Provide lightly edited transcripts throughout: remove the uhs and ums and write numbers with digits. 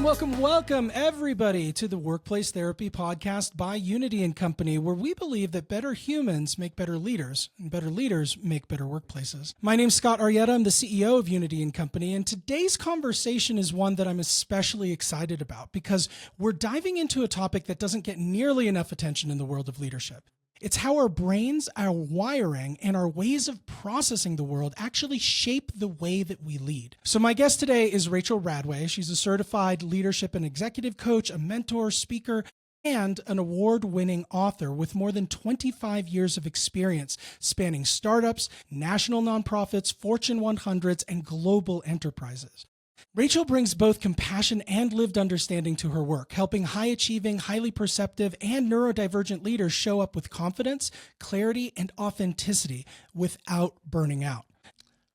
Welcome, everybody, to the Workplace Therapy Podcast by Unity & Company, where we believe that better humans make better leaders, and better leaders make better workplaces. My name's Scott Arrieta. I'm the CEO of Unity & Company, and today's conversation is one that I'm especially excited about because we're diving into a topic that doesn't get nearly enough attention in the world of leadership. It's how our brains, our wiring, and our ways of processing the world actually shape the way that we lead. So my guest today is Rachel Radway. She's a certified leadership and executive coach, a mentor, speaker, and an award-winning author with more than 25 years of experience spanning startups, national nonprofits, Fortune 100s, and global enterprises. Rachel brings both compassion and lived understanding to her work, helping high-achieving, highly perceptive, and neurodivergent leaders show up with confidence, clarity, and authenticity without burning out.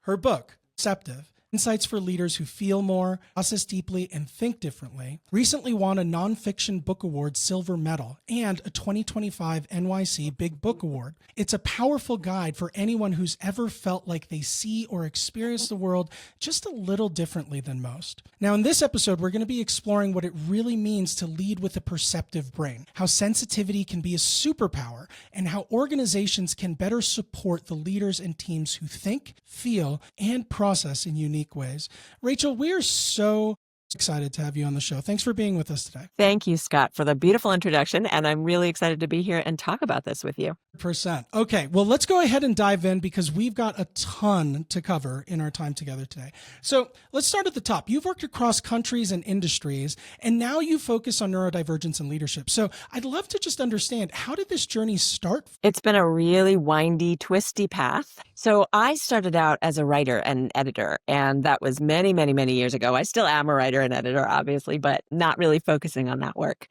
Her book, Perceptive: Insights for Leaders Who Feel More, Process Deeply, and Think Differently, recently won a Nonfiction Book Award Silver Medal and a 2025 NYC Big Book Award. It's a powerful guide for anyone who's ever felt like they see or experience the world just a little differently than most. Now, in this episode, we're going to be exploring what it really means to lead with a perceptive brain, how sensitivity can be a superpower, and how organizations can better support the leaders and teams who think, feel, and process in unique ways. Rachel, we are so excited to have you on the show. Thanks for being with us today. Thank you, Scott, for the beautiful introduction. And I'm really excited to be here and talk about this with you. 100%. Okay, well, let's go ahead and dive in because we've got a ton to cover in our time together today. So let's start at the top. You've worked across countries and industries, and now you focus on neurodivergence and leadership. So I'd love to just understand, how did this journey start? It's been a really windy, twisty path. So I started out as a writer and editor, and that was many, many, many years ago. I still am a writer and editor, obviously, but not really focusing on that work.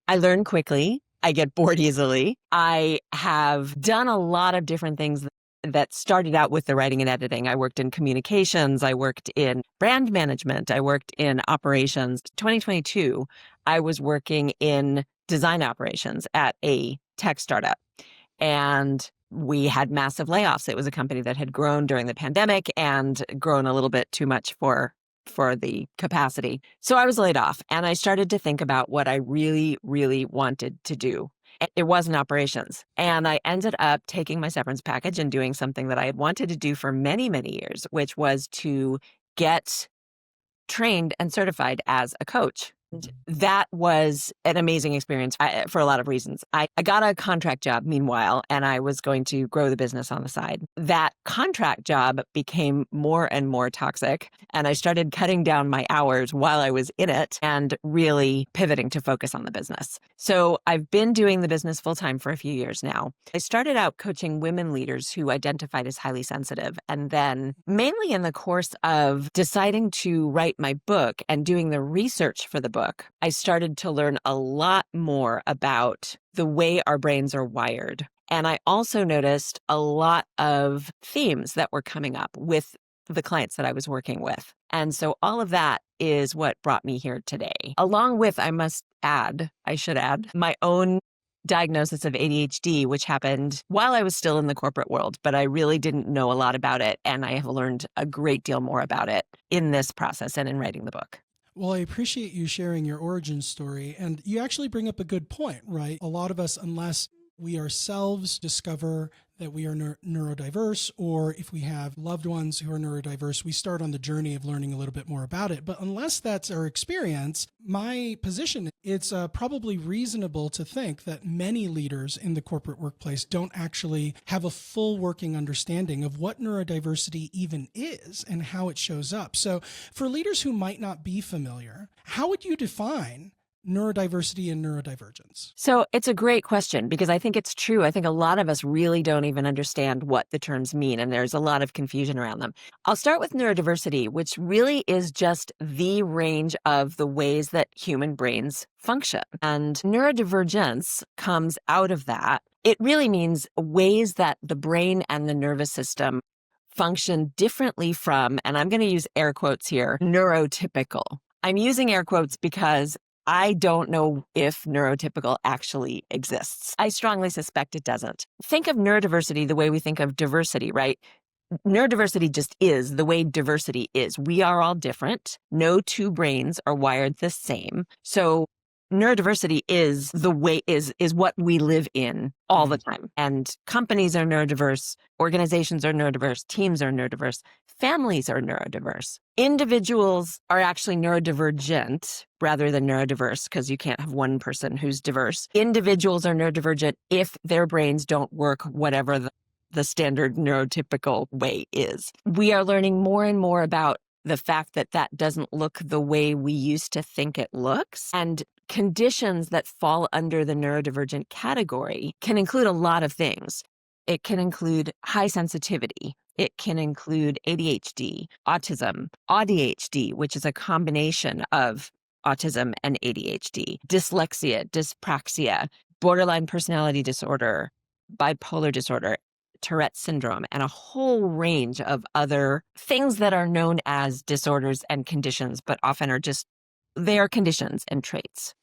I learn quickly. I get bored easily. I have done a lot of different things that started out with the writing and editing. I worked in communications. I worked in brand management. I worked in operations. 2022, I was working in design operations at a tech startup. And we had massive layoffs. It was a company that had grown during the pandemic and grown a little bit too much for the capacity. So I was laid off and I started to think about what I really, really wanted to do. It wasn't operations. And I ended up taking my severance package and doing something that I had wanted to do for many, many years, which was to get trained and certified as a coach. That was an amazing experience for a lot of reasons. I got a contract job meanwhile, and I was going to grow the business on the side. That contract job became more and more toxic, and I started cutting down my hours while I was in it and really pivoting to focus on the business. So I've been doing the business full-time for a few years now. I started out coaching women leaders who identified as highly sensitive, and then mainly in the course of deciding to write my book and doing the research for the book, I started to learn a lot more about the way our brains are wired. And I also noticed a lot of themes that were coming up with the clients that I was working with. And so all of that is what brought me here today, along with, I should add, my own diagnosis of ADHD, which happened while I was still in the corporate world, but I really didn't know a lot about it. And I have learned a great deal more about it in this process and in writing the book. Well, I appreciate you sharing your origin story. And you actually bring up a good point, right? A lot of us, unless we ourselves discover that we are neurodiverse, or if we have loved ones who are neurodiverse, we start on the journey of learning a little bit more about it. But unless that's our experience, my position, it's probably reasonable to think that many leaders in the corporate workplace don't actually have a full working understanding of what neurodiversity even is and how it shows up. So for leaders who might not be familiar, how would you define neurodiversity and neurodivergence? So it's a great question because I think it's true. I think a lot of us really don't even understand what the terms mean, and there's a lot of confusion around them. I'll start with neurodiversity, which really is just the range of the ways that human brains function. And neurodivergence comes out of that. It really means ways that the brain and the nervous system function differently from, and I'm going to use air quotes here, neurotypical. I'm using air quotes because I don't know if neurotypical actually exists. I strongly suspect it doesn't. Think of neurodiversity the way we think of diversity, right? neurodiversity just is the way diversity is. We are all different. No two brains are wired the same. So neurodiversity is the way is what we live in all the time. And companies are neurodiverse, organizations are neurodiverse, teams are neurodiverse, families are neurodiverse. Individuals are actually neurodivergent rather than neurodiverse because you can't have one person who's diverse. Individuals are neurodivergent if their brains don't work whatever the standard neurotypical way is. We are learning more and more about the fact that that doesn't look the way we used to think it looks. And conditions that fall under the neurodivergent category can include a lot of things. It can include high sensitivity. It can include ADHD, autism, ADHD, which is a combination of autism and ADHD, dyslexia, dyspraxia, borderline personality disorder, bipolar disorder, Tourette's syndrome, and a whole range of other things that are known as disorders and conditions, but often are just, they are conditions and traits.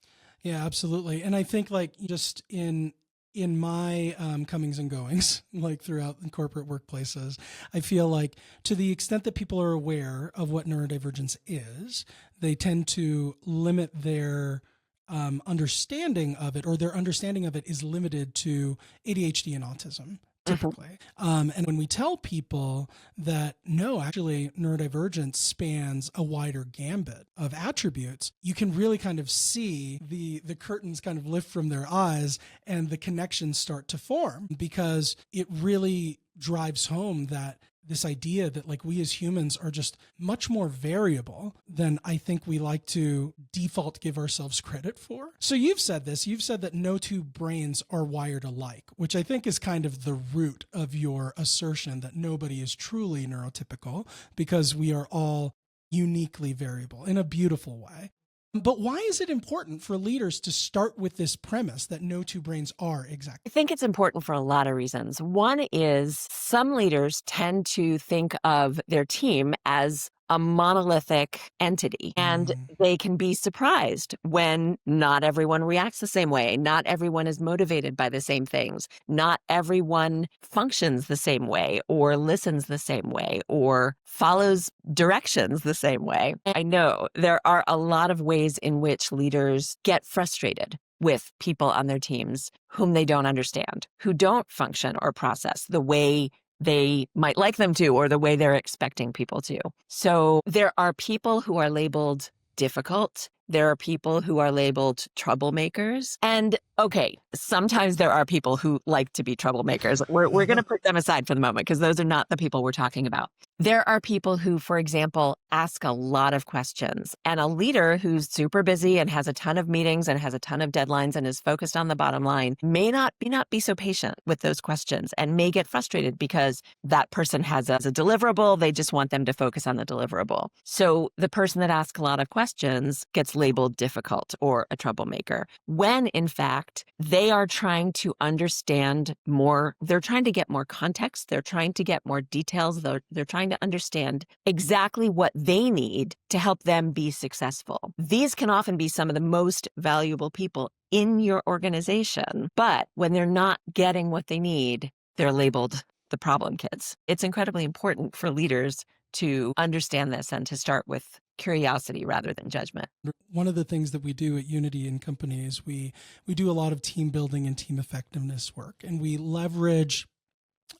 Yeah, absolutely. And I think like just in my comings and goings, like throughout in corporate workplaces, I feel like to the extent that people are aware of what neurodivergence is, they tend to limit their understanding of it, or their understanding of it is limited to ADHD and autism. Typically. And when we tell people that no, actually neurodivergence spans a wider gambit of attributes, you can really kind of see the curtains kind of lift from their eyes and the connections start to form, because it really drives home that this idea that like we as humans are just much more variable than I think we like to default give ourselves credit for. So you've said that no two brains are wired alike, which I think is kind of the root of your assertion that nobody is truly neurotypical because we are all uniquely variable in a beautiful way. But why is it important for leaders to start with this premise that no two brains are exact? I think it's important for a lot of reasons. One is some leaders tend to think of their team as a monolithic entity, and they can be surprised when not everyone reacts the same way. Not everyone is motivated by the same things. Not everyone functions the same way or listens the same way or follows directions the same way. I know there are a lot of ways in which leaders get frustrated with people on their teams whom they don't understand, who don't function or process the way they might like them to, or the way they're expecting people to. So there are people who are labeled difficult. There are people who are labeled troublemakers. And okay, sometimes there are people who like to be troublemakers. We're going to put them aside for the moment because those are not the people we're talking about. There are people who, for example, ask a lot of questions. And a leader who's super busy and has a ton of meetings and has a ton of deadlines and is focused on the bottom line may not be so patient with those questions and may get frustrated because that person has a deliverable. They just want them to focus on the deliverable. So the person that asks a lot of questions gets labeled difficult or a troublemaker, when in fact, they are trying to understand more. They're trying to get more context. They're trying to get more details. They're trying to understand exactly what they need to help them be successful. These can often be some of the most valuable people in your organization, but when they're not getting what they need, they're labeled the problem kids. It's incredibly important for leaders to understand this and to start with curiosity rather than judgment. One of the things that we do at Unity and Company is we do a lot of team building and team effectiveness work, and we leverage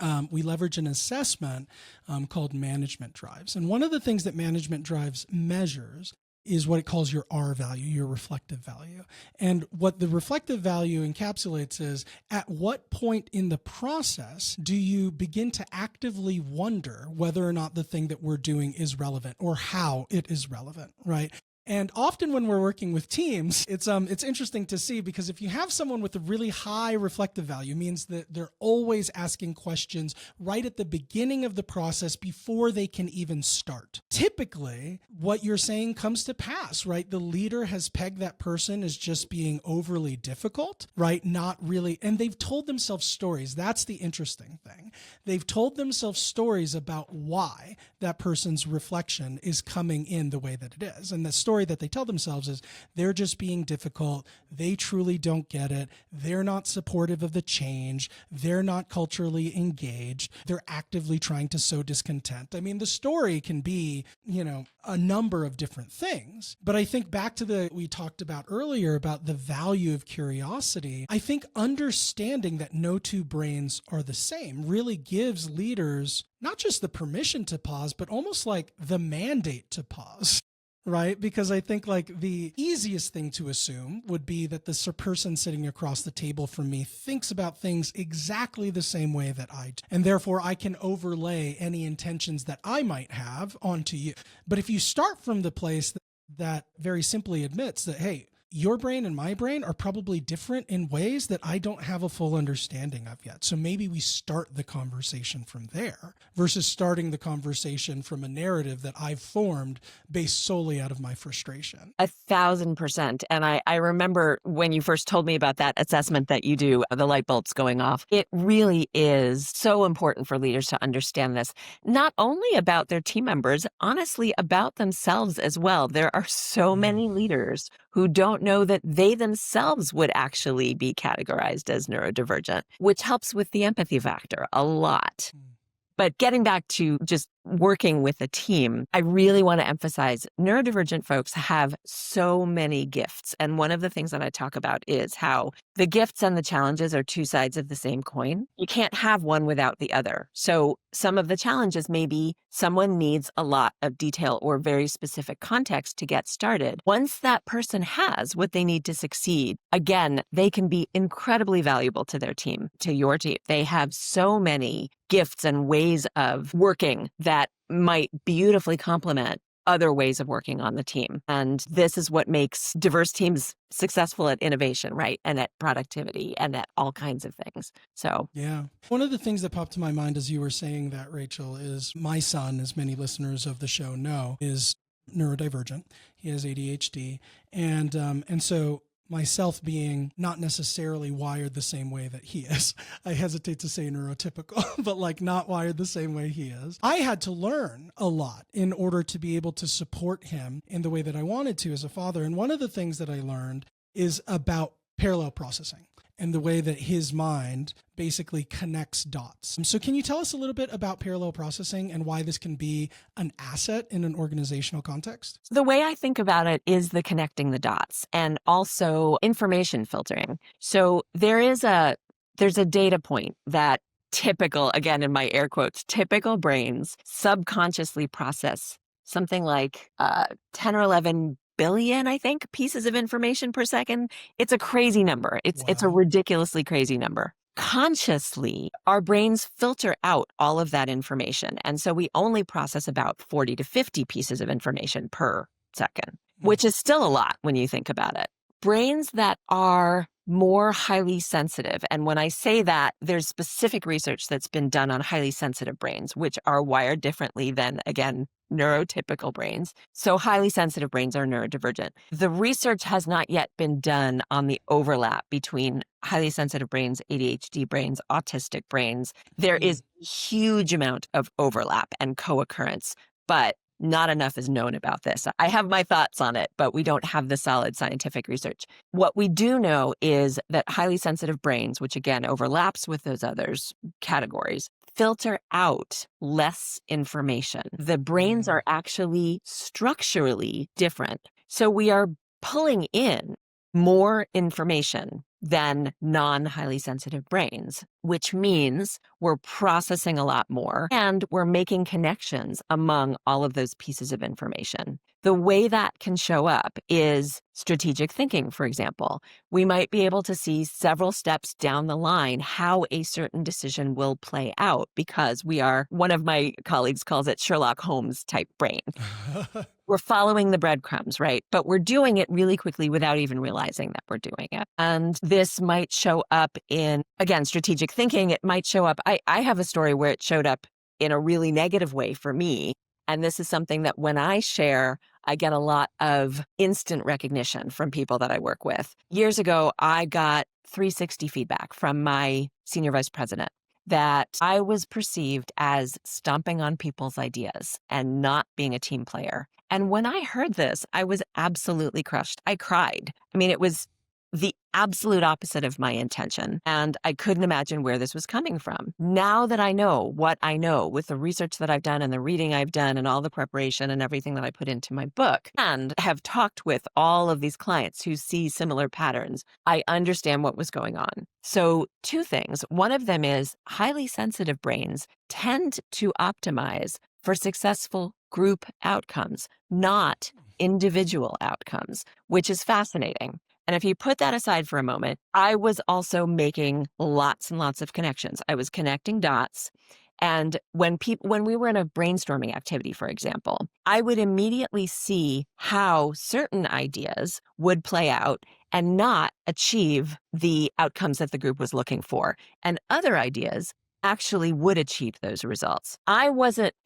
an assessment called management drives. And one of the things that management drives measures is what it calls your R value, your reflective value. And what the reflective value encapsulates is at what point in the process do you begin to actively wonder whether or not the thing that we're doing is relevant or how it is relevant, right? And often when we're working with teams, it's interesting to see, because if you have someone with a really high reflective value, it means that they're always asking questions right at the beginning of the process before they can even start. Typically, what you're saying comes to pass, right? The leader has pegged that person as just being overly difficult, right? Not really. And they've told themselves stories. That's the interesting thing. They've told themselves stories about why that person's reflection is coming in the way that it is. And the story story that they tell themselves is they're just being difficult. They truly don't get it. They're not supportive of the change. They're not culturally engaged. They're actively trying to sow discontent. I mean, the story can be, a number of different things. But I think back to we talked about earlier about the value of curiosity. I think understanding that no two brains are the same really gives leaders not just the permission to pause, but almost like the mandate to pause. Right? Because I think like the easiest thing to assume would be that the person sitting across the table from me thinks about things exactly the same way that I do. And therefore I can overlay any intentions that I might have onto you. But if you start from the place that very simply admits that, hey, your brain and my brain are probably different in ways that I don't have a full understanding of yet. So maybe we start the conversation from there versus starting the conversation from a narrative that I've formed based solely out of my frustration. 1,000%. And I remember when you first told me about that assessment that you do, the light bulbs going off. It really is so important for leaders to understand this, not only about their team members, honestly, about themselves as well. There are so many leaders who don't know that they themselves would actually be categorized as neurodivergent, which helps with the empathy factor a lot. But getting back to just working with a team, I really want to emphasize neurodivergent folks have so many gifts. And one of the things that I talk about is how the gifts and the challenges are two sides of the same coin. You can't have one without the other. So some of the challenges may be someone needs a lot of detail or very specific context to get started. Once that person has what they need to succeed, again, they can be incredibly valuable to their team, to your team. They have so many gifts and ways of working that might beautifully complement other ways of working on the team. And this is what makes diverse teams successful at innovation, right? And at productivity and at all kinds of things. So, yeah. One of the things that popped to my mind as you were saying that, Rachel, is my son, as many listeners of the show know, is neurodivergent. He has ADHD. And so myself being not necessarily wired the same way that he is. I hesitate to say neurotypical, but like not wired the same way he is. I had to learn a lot in order to be able to support him in the way that I wanted to as a father. And one of the things that I learned is about parallel processing and the way that his mind basically connects dots. So can you tell us a little bit about parallel processing and why this can be an asset in an organizational context? the way I think about it is the connecting the dots and also information filtering. So there's a data point that typical, again, in my air quotes, typical brains subconsciously process something like 10 or 11 billion, I think, pieces of information per second. It's a crazy number. It's a Wow. ridiculously crazy number. Consciously, our brains filter out all of that information. And so we only process about 40 to 50 pieces of information per second, which is still a lot when you think about it. Brains that are more highly sensitive, and when I say that, there's specific research that's been done on highly sensitive brains, which are wired differently than, again, neurotypical brains. So highly sensitive brains are neurodivergent. The research has not yet been done on the overlap between highly sensitive brains, ADHD brains, autistic brains. There is a huge amount of overlap and co-occurrence, but not enough is known about this. I have my thoughts on it, but we don't have the solid scientific research. What we do know is that highly sensitive brains, which again overlaps with those others categories, filter out less information. The brains are actually structurally different. So we are pulling in more information than non-highly sensitive brains, which means we're processing a lot more and we're making connections among all of those pieces of information. The way that can show up is strategic thinking, for example. We might be able to see several steps down the line how a certain decision will play out because we are, one of my colleagues calls it Sherlock Holmes type brain. We're following the breadcrumbs, right? But we're doing it really quickly without even realizing that we're doing it. And this might show up in, again, strategic thinking. It might show up. I have a story where it showed up in a really negative way for me. And this is something that when I share, I get a lot of instant recognition from people that I work with. Years ago, I got 360 feedback from my senior vice president that I was perceived as stomping on people's ideas and not being a team player. And when I heard this, I was absolutely crushed. I cried. I mean, it was the absolute opposite of my intention. And I couldn't imagine where this was coming from. Now that I know what I know with the research that I've done and the reading I've done and all the preparation and everything that I put into my book, and have talked with all of these clients who see similar patterns, I understand what was going on. So 2 things. One of them is highly sensitive brains tend to optimize for successful group outcomes, not individual outcomes, which is fascinating. And if you put that aside for a moment, I was also making lots and lots of connections. I was connecting dots. And when we were in a brainstorming activity, for example, I would immediately see how certain ideas would play out and not achieve the outcomes that the group was looking for. And other ideas actually would achieve those results. I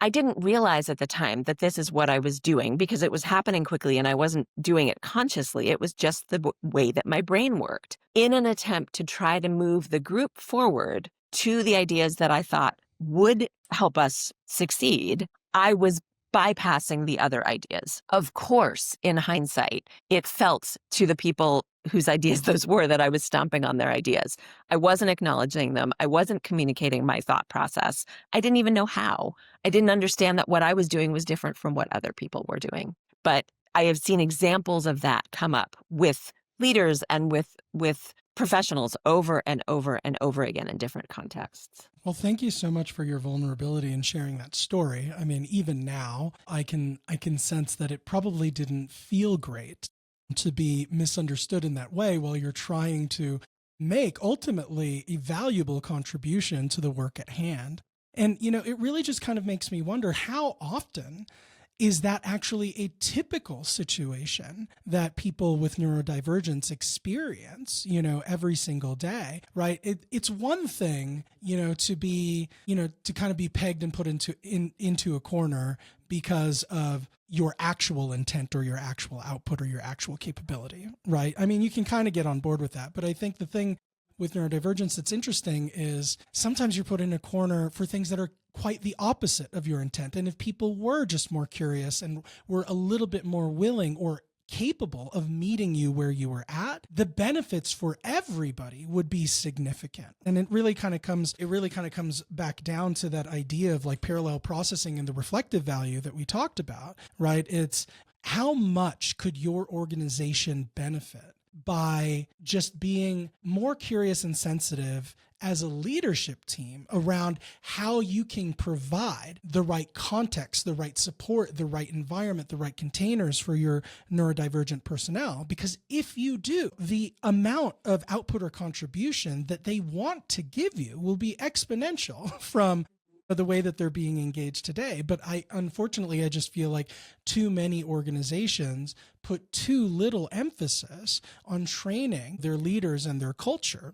didn't realize at the time that this is what I was doing because it was happening quickly and I wasn't doing it consciously. It was just the way that my brain worked. In an attempt to try to move the group forward to the ideas that I thought would help us succeed, I was bypassing the other ideas. Of course, in hindsight, it felt to the people whose ideas those were that I was stomping on their ideas. I wasn't acknowledging them. I wasn't communicating my thought process. I didn't even know how. I didn't understand that what I was doing was different from what other people were doing. But I have seen examples of that come up with leaders and with professionals over and over and over again in different contexts. Well, thank you so much for your vulnerability and sharing that story. I mean, even now, I can sense that it probably didn't feel great to be misunderstood in that way while you're trying to make ultimately a valuable contribution to the work at hand. And, it really just kind of makes me wonder, how often is that actually a typical situation that people with neurodivergence experience, every single day, right? It's one thing, to be, to kind of be pegged and put into a corner because of your actual intent or your actual output or your actual capability, right? I mean, you can kind of get on board with that. But I think the thing with neurodivergence that's interesting is sometimes you're put in a corner for things that are quite the opposite of your intent. And if people were just more curious and were a little bit more willing or capable of meeting you where you were at, the benefits for everybody would be significant. And it really kind of comes back down to that idea of like parallel processing and the reflective value that we talked about, right? It's how much could your organization benefit by just being more curious and sensitive as a leadership team around how you can provide the right context, the right support, the right environment, the right containers for your neurodivergent personnel. Because if you do, the amount of output or contribution that they want to give you will be exponential from the way that they're being engaged today. But unfortunately, I just feel like too many organizations put too little emphasis on training their leaders and their culture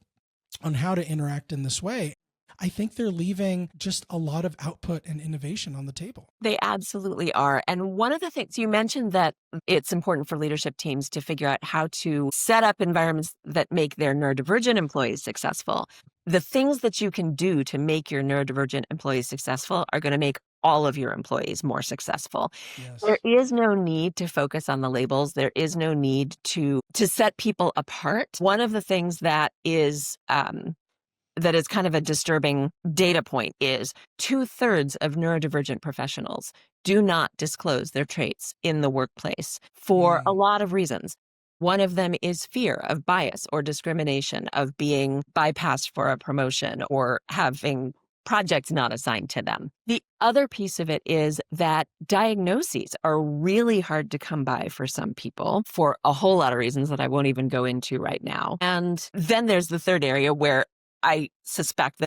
on how to interact in this way. I think they're leaving just a lot of output and innovation on the table. They absolutely are. And one of the things you mentioned, that it's important for leadership teams to figure out how to set up environments that make their neurodivergent employees successful. The things that you can do to make your neurodivergent employees successful are going to make all of your employees more successful. Yes. There is no need to focus on the labels. There is no need to set people apart. One of the things that is kind of a disturbing data point is 2/3 of neurodivergent professionals do not disclose their traits in the workplace for a lot of reasons. One of them is fear of bias or discrimination, of being bypassed for a promotion or having projects not assigned to them. The other piece of it is that diagnoses are really hard to come by for some people for a whole lot of reasons that I won't even go into right now. And then there's the third area where I suspect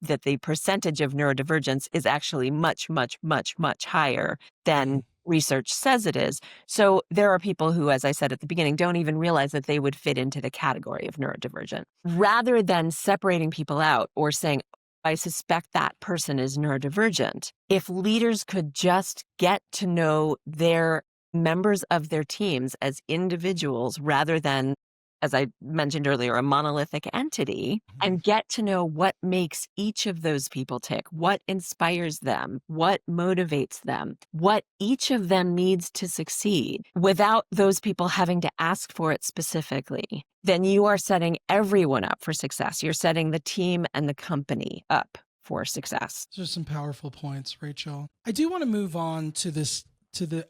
that the percentage of neurodivergence is actually much, much, much, much higher than research says it is. So there are people who, as I said at the beginning, don't even realize that they would fit into the category of neurodivergent. Rather than separating people out or saying, I suspect that person is neurodivergent, if leaders could just get to know their members of their teams as individuals rather than as I mentioned earlier, a monolithic entity, and get to know what makes each of those people tick, what inspires them, what motivates them, what each of them needs to succeed without those people having to ask for it specifically, then you are setting everyone up for success. You're setting the team and the company up for success. Those are some powerful points, Rachel. I do want to move on to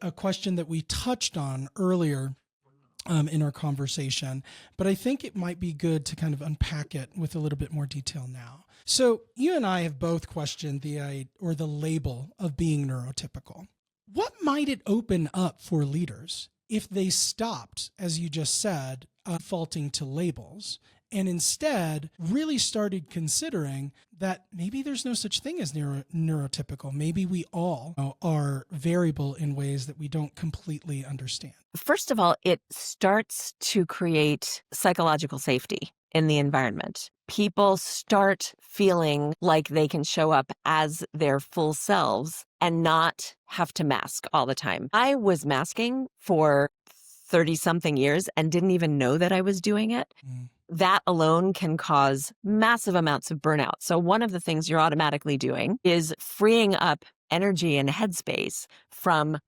a question that we touched on earlier in our conversation, but I think it might be good to kind of unpack it with a little bit more detail now. So you and I have both questioned the label of being neurotypical. What might it open up for leaders if they stopped, as you just said, defaulting to labels, and instead really started considering that maybe there's no such thing as neurotypical. Maybe we all are variable in ways that we don't completely understand. First of all, it starts to create psychological safety in the environment. People start feeling like they can show up as their full selves and not have to mask all the time. I was masking for 30-something years and didn't even know that I was doing it. That alone can cause massive amounts of burnout. So one of the things you're automatically doing is freeing up energy and headspace from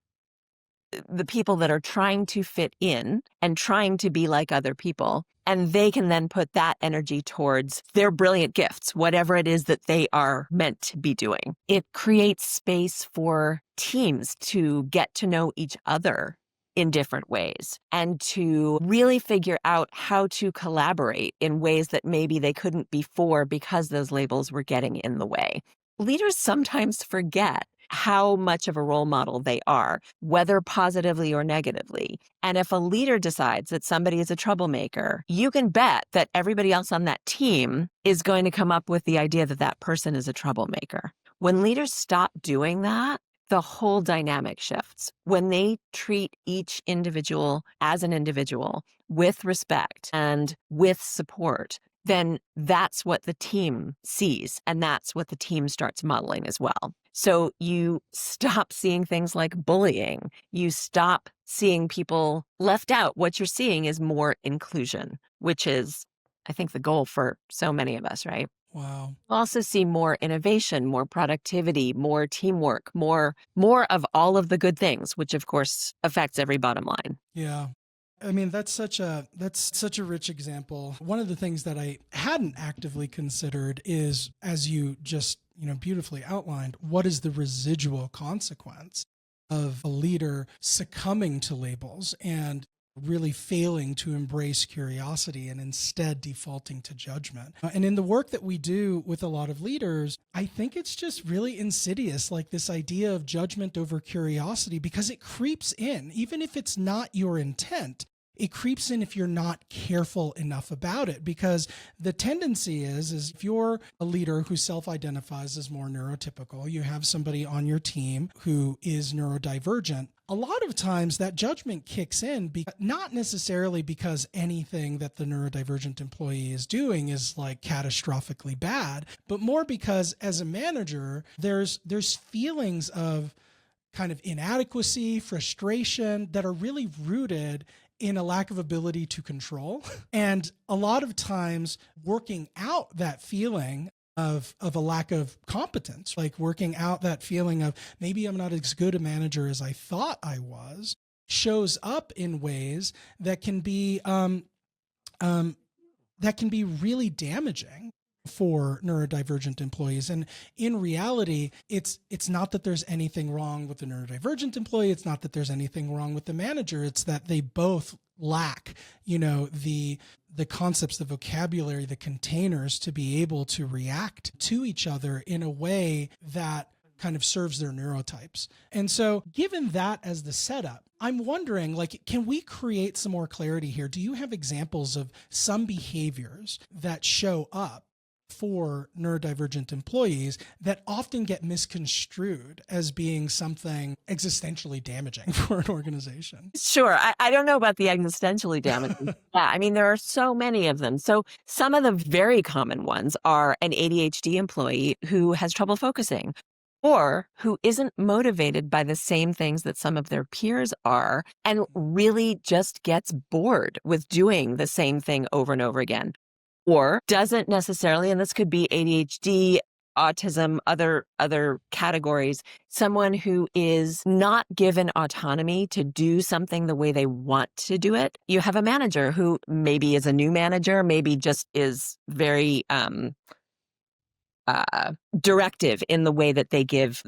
the people that are trying to fit in and trying to be like other people. And they can then put that energy towards their brilliant gifts, whatever it is that they are meant to be doing. It creates space for teams to get to know each other in different ways and to really figure out how to collaborate in ways that maybe they couldn't before because those labels were getting in the way. Leaders sometimes forget how much of a role model they are, whether positively or negatively. And if a leader decides that somebody is a troublemaker, you can bet that everybody else on that team is going to come up with the idea that that person is a troublemaker. When leaders stop doing that, the whole dynamic shifts. When they treat each individual as an individual with respect and with support, then that's what the team sees, and that's what the team starts modeling as well. So you stop seeing things like bullying. You stop seeing people left out. What you're seeing is more inclusion, which is, I think, the goal for so many of us, right? Wow. We'll also see more innovation, more productivity, more teamwork, more of all of the good things, which of course affects every bottom line. Yeah. I mean, that's such a rich example. One of the things that I hadn't actively considered is, as you just, beautifully outlined, what is the residual consequence of a leader succumbing to labels and really failing to embrace curiosity and instead defaulting to judgment. And in the work that we do with a lot of leaders, I think it's just really insidious, like this idea of judgment over curiosity, because it creeps in, even if it's not your intent. It creeps in if you're not careful enough about it, because the tendency is if you're a leader who self-identifies as more neurotypical, you have somebody on your team who is neurodivergent, a lot of times that judgment kicks in, not necessarily because anything that the neurodivergent employee is doing is like catastrophically bad, but more because as a manager, there's feelings of kind of inadequacy, frustration that are really rooted in a lack of ability to control. And a lot of times working out that feeling of a lack of competence, like working out that feeling of maybe I'm not as good a manager as I thought I was, shows up in ways that can be really damaging for neurodivergent employees. And in reality, it's not that there's anything wrong with the neurodivergent employee. It's not that there's anything wrong with the manager. It's that they both lack, the concepts, the vocabulary, the containers to be able to react to each other in a way that kind of serves their neurotypes. And so given that as the setup, I'm wondering, can we create some more clarity here? Do you have examples of some behaviors that show up for neurodivergent employees that often get misconstrued as being something existentially damaging for an organization? Sure. I don't know about the existentially damaging. Yeah, I mean, there are so many of them. So some of the very common ones are an ADHD employee who has trouble focusing, or who isn't motivated by the same things that some of their peers are and really just gets bored with doing the same thing over and over again, or doesn't necessarily, and this could be ADHD, autism, other categories, someone who is not given autonomy to do something the way they want to do it. You have a manager who maybe is a new manager, maybe just is very directive in the way that they give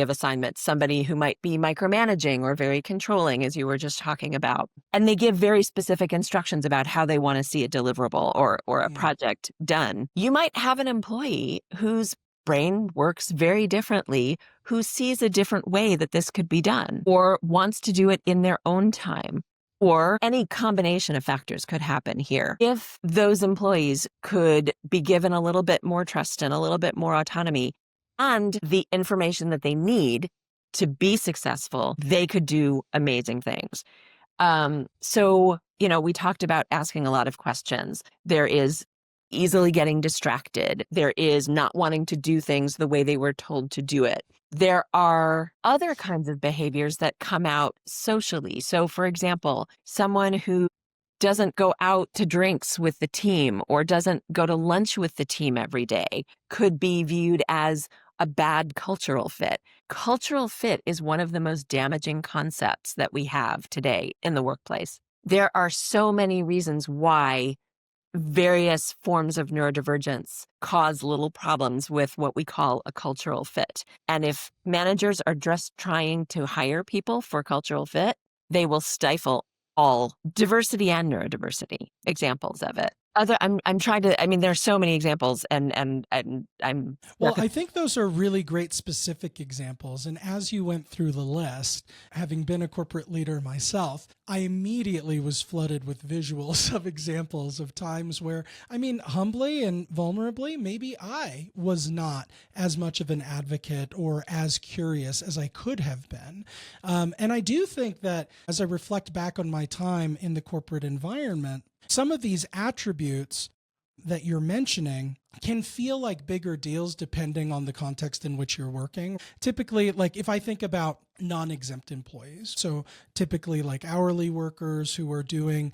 assignments. Somebody who might be micromanaging or very controlling, as you were just talking about, and they give very specific instructions about how they want to see a deliverable or a project done. You might have an employee whose brain works very differently, who sees a different way that this could be done or wants to do it in their own time. Or any combination of factors could happen here. If those employees could be given a little bit more trust and a little bit more autonomy and the information that they need to be successful, they could do amazing things. So, we talked about asking a lot of questions. There is easily getting distracted. There is not wanting to do things the way they were told to do it. There are other kinds of behaviors that come out socially. So, for example, someone who doesn't go out to drinks with the team or doesn't go to lunch with the team every day could be viewed as a bad cultural fit. Cultural fit is one of the most damaging concepts that we have today in the workplace. There are so many reasons why various forms of neurodivergence cause little problems with what we call a cultural fit. And if managers are just trying to hire people for cultural fit, they will stifle all diversity and neurodiversity examples of it. I'm trying to, there's so many examples and I'm. Well, I think those are really great specific examples. And as you went through the list, having been a corporate leader myself, I immediately was flooded with visuals of examples of times where, humbly and vulnerably, maybe I was not as much of an advocate or as curious as I could have been. And I do think that as I reflect back on my time in the corporate environment, some of these attributes that you're mentioning can feel like bigger deals depending on the context in which you're working. Typically, like if I think about non-exempt employees, so typically like hourly workers who are doing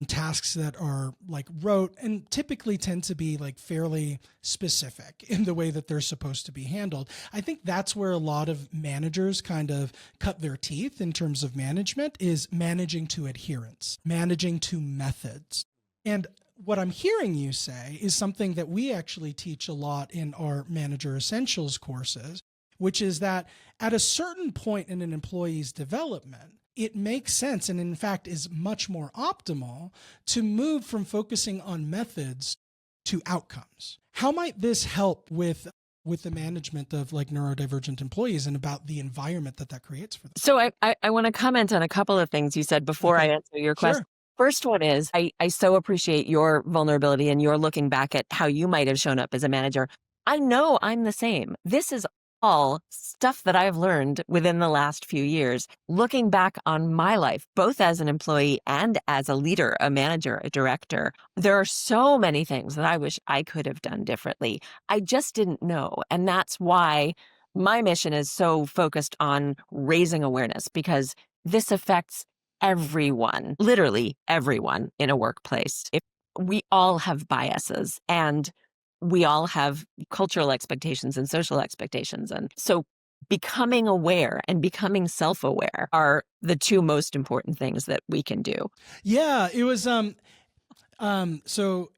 tasks that are like rote and typically tend to be like fairly specific in the way that they're supposed to be handled. I think that's where a lot of managers kind of cut their teeth in terms of management, is managing to adherence, managing to methods. And what I'm hearing you say is something that we actually teach a lot in our Manager Essentials courses, which is that at a certain point in an employee's development, it makes sense and in fact is much more optimal to move from focusing on methods to outcomes. How might this help with the management of like neurodivergent employees and about the environment that creates for them? So I want to comment on a couple of things you said before I answer your question. Sure. First one is, I so appreciate your vulnerability and your looking back at how you might have shown up as a manager. I know I'm the same. This is all stuff that I've learned within the last few years, looking back on my life, both as an employee and as a leader, a manager, a director. There are so many things that I wish I could have done differently. I just didn't know. And that's why my mission is so focused on raising awareness, because this affects everyone, literally everyone in a workplace. We all have biases and we all have cultural expectations and social expectations. And so becoming aware and becoming self-aware are the two most important things that we can do. Yeah, it was so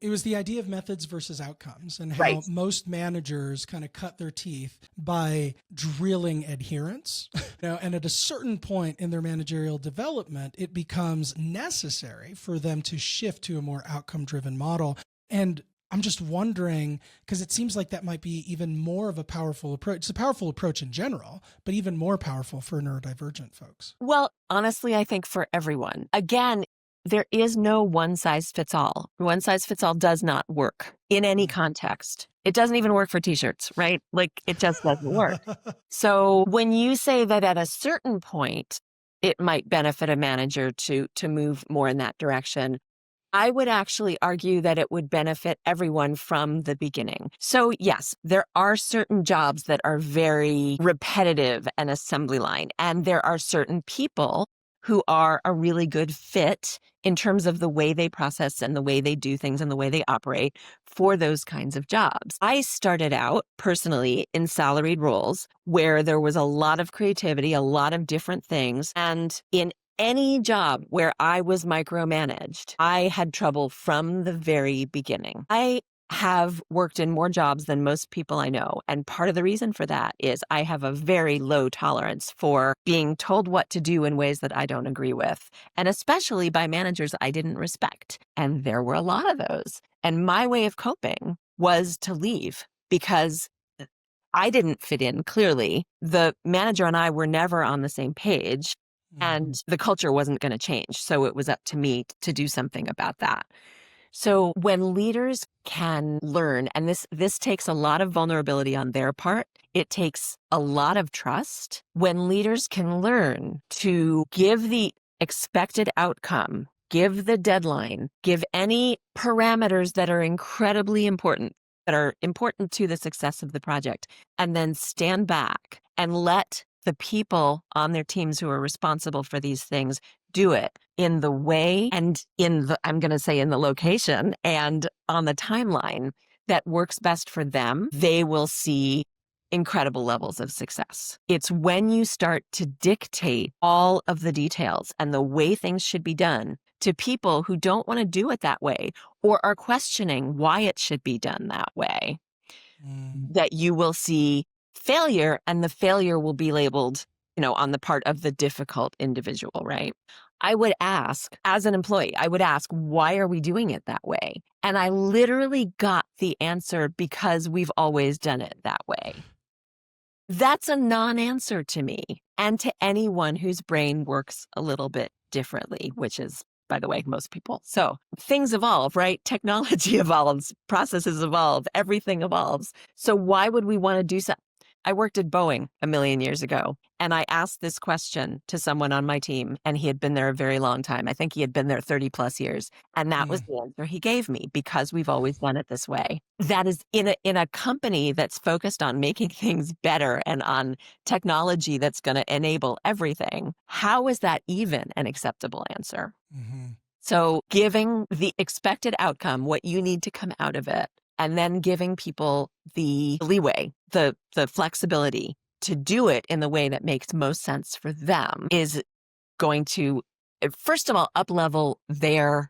it was the idea of methods versus outcomes, and how most managers kind of cut their teeth by drilling adherence. And at a certain point in their managerial development, it becomes necessary for them to shift to a more outcome-driven model. And I'm just wondering, because it seems like that might be even more of a powerful approach. It's a powerful approach in general, but even more powerful for neurodivergent folks. Well, honestly, I think for everyone. Again, there is no one size fits all. One size fits all does not work in any context. It doesn't even work for t-shirts, right? Like it just doesn't work. So when you say that at a certain point, it might benefit a manager to move more in that direction, I would actually argue that it would benefit everyone from the beginning. So yes, there are certain jobs that are very repetitive and assembly line, and there are certain people who are a really good fit in terms of the way they process and the way they do things and the way they operate for those kinds of jobs. I started out personally in salaried roles where there was a lot of creativity, a lot of different things, and in any job where I was micromanaged, I had trouble from the very beginning. I have worked in more jobs than most people I know. And part of the reason for that is I have a very low tolerance for being told what to do in ways that I don't agree with, and especially by managers I didn't respect. And there were a lot of those. And my way of coping was to leave because I didn't fit in clearly. The manager and I were never on the same page. And the culture wasn't going to change. So it was up to me to do something about that. So when leaders can learn, and this takes a lot of vulnerability on their part, it takes a lot of trust. When leaders can learn to give the expected outcome, give the deadline, give any parameters that are incredibly important, that are important to the success of the project, and then stand back and let the people on their teams who are responsible for these things do it in the way and I'm going to say in the location and on the timeline that works best for them, they will see incredible levels of success. It's when you start to dictate all of the details and the way things should be done to people who don't want to do it that way or are questioning why it should be done that way, that you will see failure, and the failure will be labeled, on the part of the difficult individual, right? I would ask, as an employee, why are we doing it that way? And I literally got the answer, because we've always done it that way. That's a non-answer to me and to anyone whose brain works a little bit differently, which is, by the way, most people. So things evolve, right? Technology evolves, processes evolve, everything evolves. So why would we want to do something? I worked at Boeing a million years ago, and I asked this question to someone on my team, and he had been there a very long time. I think he had been there 30 plus years. And that was the answer he gave me, because we've always done it this way. That is in a company that's focused on making things better and on technology that's going to enable everything. How is that even an acceptable answer? So giving the expected outcome, what you need to come out of it, and then giving people the leeway, the flexibility to do it in the way that makes most sense for them is going to, first of all, up-level their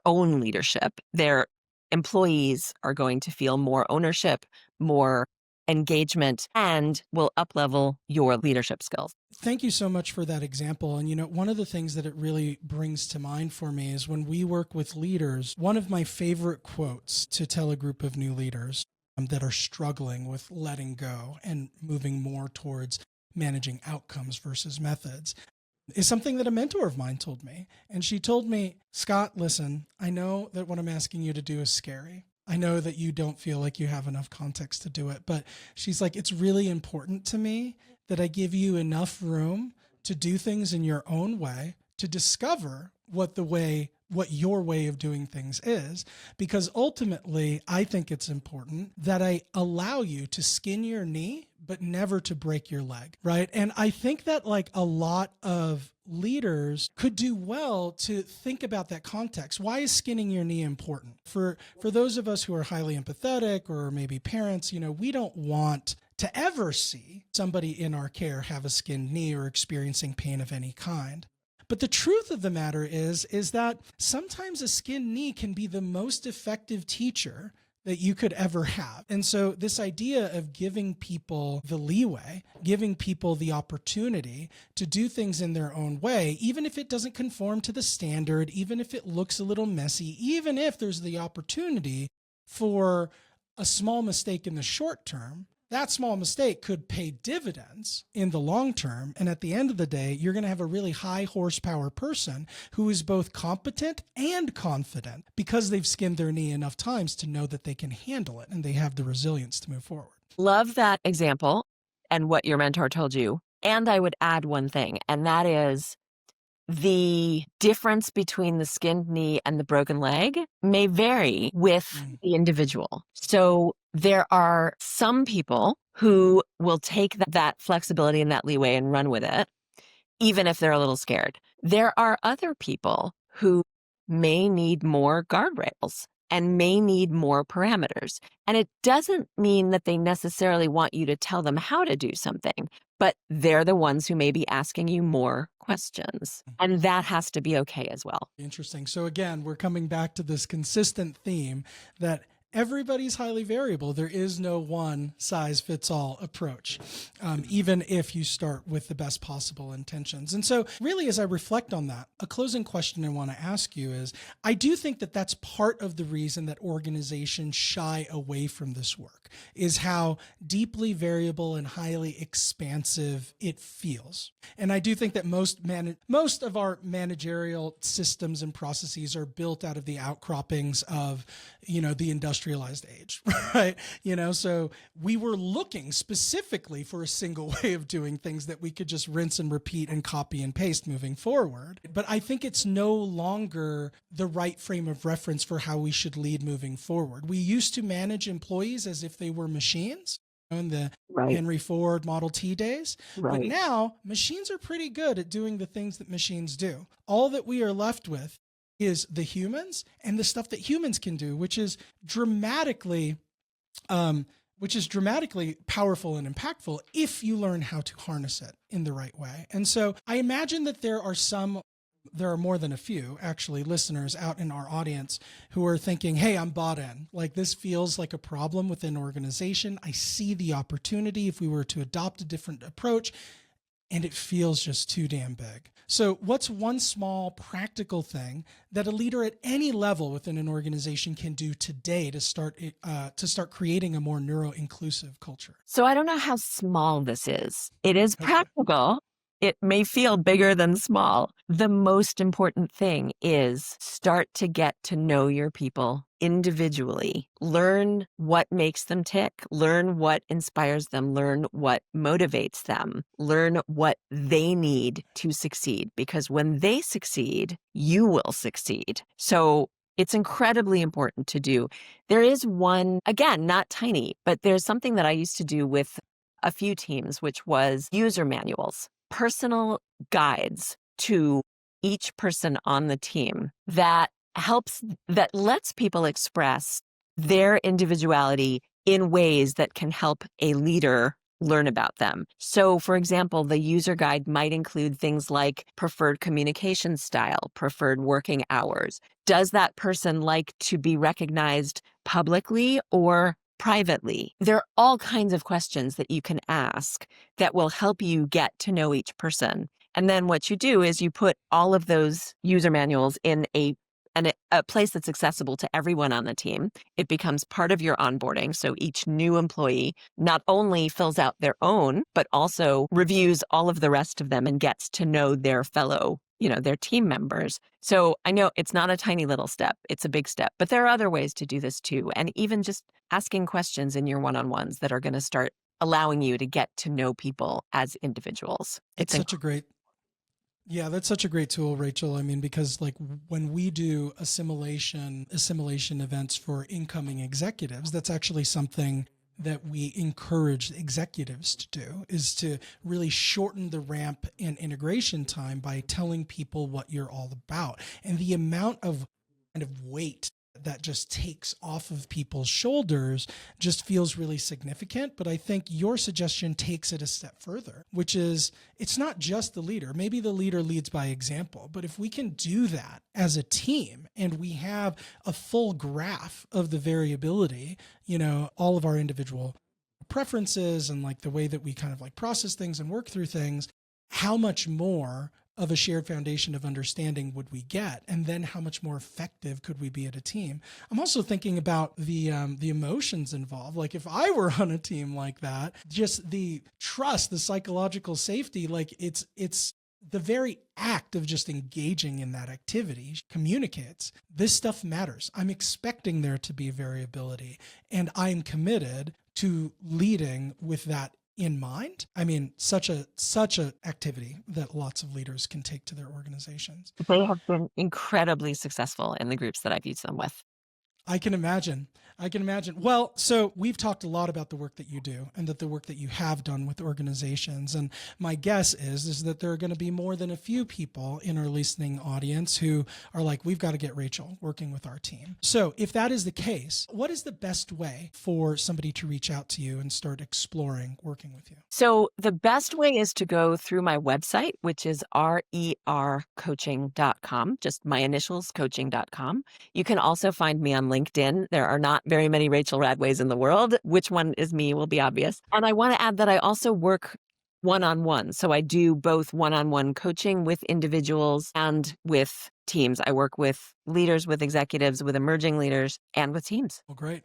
own leadership. Their employees are going to feel more ownership, more engagement, and will up-level your leadership skills. Thank you so much for that example. And, one of the things that it really brings to mind for me is when we work with leaders, one of my favorite quotes to tell a group of new leaders that are struggling with letting go and moving more towards managing outcomes versus methods is something that a mentor of mine told me. And she told me, Scott, listen, I know that what I'm asking you to do is scary. I know that you don't feel like you have enough context to do it, but she's like, it's really important to me that I give you enough room to do things in your own way, to discover what your way of doing things is, because ultimately I think it's important that I allow you to skin your knee, but never to break your leg, right? And I think that like a lot of leaders could do well to think about that context. Why is skinning your knee important? For those of us who are highly empathetic or maybe parents, we don't want to ever see somebody in our care have a skinned knee or experiencing pain of any kind. But the truth of the matter is that sometimes a skinned knee can be the most effective teacher that you could ever have. And so this idea of giving people the leeway, giving people the opportunity to do things in their own way, even if it doesn't conform to the standard, even if it looks a little messy, even if there's the opportunity for a small mistake in the short term, that small mistake could pay dividends in the long term. And at the end of the day, you're going to have a really high horsepower person who is both competent and confident because they've skinned their knee enough times to know that they can handle it and they have the resilience to move forward. Love that example and what your mentor told you. And I would add one thing, and that is the difference between the skinned knee and the broken leg may vary with the individual. So there are some people who will take that flexibility and that leeway and run with it, even if they're a little scared. There are other people who may need more guardrails and may need more parameters. And it doesn't mean that they necessarily want you to tell them how to do something, but they're the ones who may be asking you more questions. And that has to be okay as well. Interesting. So again, we're coming back to this consistent theme that everybody's highly variable. There is no one size fits all approach, even if you start with the best possible intentions. And so really, as I reflect on that, a closing question I want to ask you is, I do think that that's part of the reason that organizations shy away from this work, is how deeply variable and highly expansive it feels. And I do think that most of our managerial systems and processes are built out of the outcroppings of, the industrialized age, right? So we were looking specifically for a single way of doing things that we could just rinse and repeat and copy and paste moving forward. But I think it's no longer the right frame of reference for how we should lead moving forward. We used to manage employees as if they were machines in the Henry Ford Model T days. But now machines are pretty good at doing the things that machines do. All that we are left with is the humans and the stuff that humans can do, which is dramatically powerful and impactful if you learn how to harness it in the right way. And so I imagine that there are more than a few actually listeners out in our audience who are thinking, hey, I'm bought in. Like, this feels like a problem within an organization. I see the opportunity if we were to adopt a different approach, and it feels just too damn big. So what's one small practical thing that a leader at any level within an organization can do today to start creating a more neuro-inclusive culture? So I don't know how small this is. It is practical. It may feel bigger than small. The most important thing is start to get to know your people individually. Learn what makes them tick. Learn what inspires them. Learn what motivates them. Learn what they need to succeed. Because when they succeed, you will succeed. So it's incredibly important to do. There is one, again, not tiny, but there's something that I used to do with a few teams, which was user manuals. Personal guides to each person on the team that lets people express their individuality in ways that can help a leader learn about them. So, for example, the user guide might include things like preferred communication style, preferred working hours. Does that person like to be recognized publicly or privately? There are all kinds of questions that you can ask that will help you get to know each person. And then what you do is you put all of those user manuals in a place that's accessible to everyone on the team. It becomes part of your onboarding. So each new employee not only fills out their own, but also reviews all of the rest of them and gets to know their fellow, their team members. So I know it's not a tiny little step. It's a big step, but there are other ways to do this too. And even just asking questions in your one-on-ones that are going to start allowing you to get to know people as individuals. That's such a great tool, Rachel. I mean, because like when we do assimilation events for incoming executives, that's actually something that we encourage executives to do, is to really shorten the ramp and integration time by telling people what you're all about. And the amount of kind of weight that just takes off of people's shoulders just feels really significant. But I think your suggestion takes it a step further, which is it's not just the leader. Maybe the leader leads by example, but if we can do that as a team and we have a full graph of the variability, all of our individual preferences and like the way that we kind of like process things and work through things, how much more of a shared foundation of understanding would we get? And then how much more effective could we be at a team? I'm also thinking about the emotions involved. Like if I were on a team like that, just the trust, the psychological safety, like it's the very act of just engaging in that activity communicates this stuff matters. I'm expecting there to be variability and I'm committed to leading with that in mind. I mean, such a activity that lots of leaders can take to their organizations. They have been incredibly successful in the groups that I've used them with. I can imagine. Well, so we've talked a lot about the work that you do and that the work that you have done with organizations. And my guess is that there are going to be more than a few people in our listening audience who are like, we've got to get Rachel working with our team. So if that is the case, what is the best way for somebody to reach out to you and start exploring working with you? So the best way is to go through my website, which is rercoaching.com, just my initials, coaching.com. You can also find me on LinkedIn. There are not very many Rachel Radways in the world. Which one is me will be obvious. And I want to add that I also work one-on-one. So I do both one-on-one coaching with individuals and with teams. I work with leaders, with executives, with emerging leaders, and with teams. Well, great.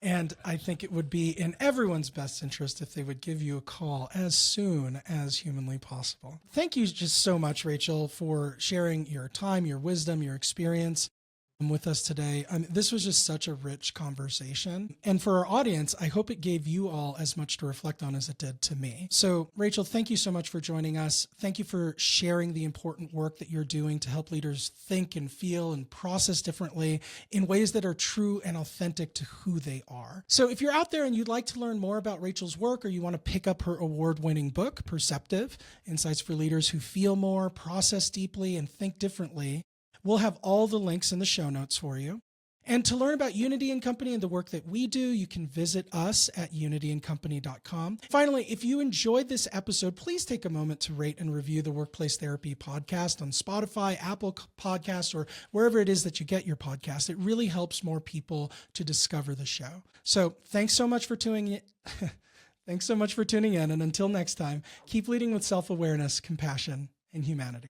And I think it would be in everyone's best interest if they would give you a call as soon as humanly possible. Thank you just so much, Rachel, for sharing your time, your wisdom, your experience with us today. This was just such a rich conversation. And for our audience, I hope it gave you all as much to reflect on as it did to me. So Rachel, thank you so much for joining us. Thank you for sharing the important work that you're doing to help leaders think and feel and process differently in ways that are true and authentic to who they are. So if you're out there and you'd like to learn more about Rachel's work, or you want to pick up her award-winning book, Perceptive: Insights for Leaders Who Feel More, Process Deeply, and Think Differently, we'll have all the links in the show notes for you. And to learn about Unity & Company and the work that we do, you can visit us at unityandcompany.com. Finally, if you enjoyed this episode, please take a moment to rate and review the Workplace Therapy Podcast on Spotify, Apple Podcasts, or wherever it is that you get your podcast. It really helps more people to discover the show. So thanks so much for tuning in. Thanks so much for tuning in. And until next time, keep leading with self-awareness, compassion, and humanity.